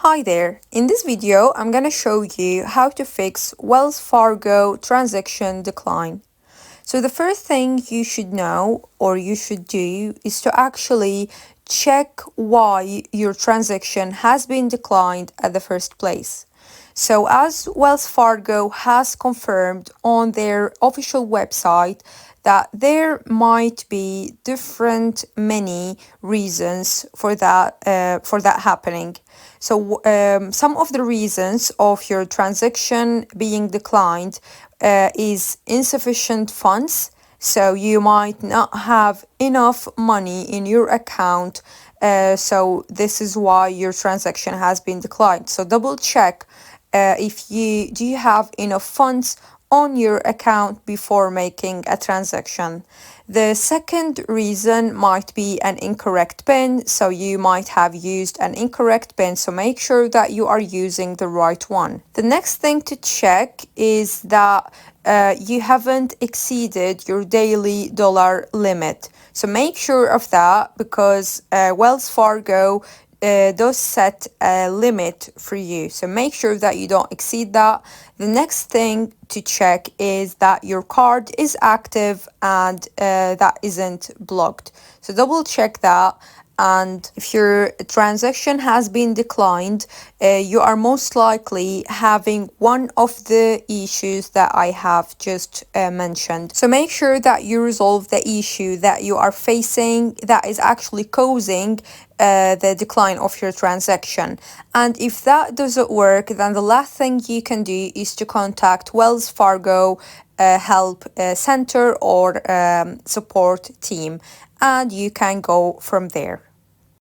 Hi there. In this video, I'm going to show you how to fix Wells Fargo transaction decline. So the first thing you should know or you should do is to actually check why your transaction has been declined at the first place. So as Wells Fargo has confirmed on their official website that there might be different many reasons for that happening. So some of the reasons of your transaction being declined is insufficient funds. So you might not have enough money in your account. So this is why your transaction has been declined. So double check if you have enough funds on your account before making a transaction. The second reason might be an incorrect PIN, so you might have used an incorrect PIN, so make sure that you are using the right one. The next thing to check is that you haven't exceeded your daily dollar limit. So make sure of that because Wells Fargo does set a limit for you. So make sure that you don't exceed that. The next thing to check is that your card is active and that isn't blocked. So double check that. And if your transaction has been declined, you are most likely having one of the issues that I have just mentioned. So make sure that you resolve the issue that you are facing that is actually causing the decline of your transaction. And if that doesn't work, then the last thing you can do is to contact Wells Fargo help center or support team, and you can go from there.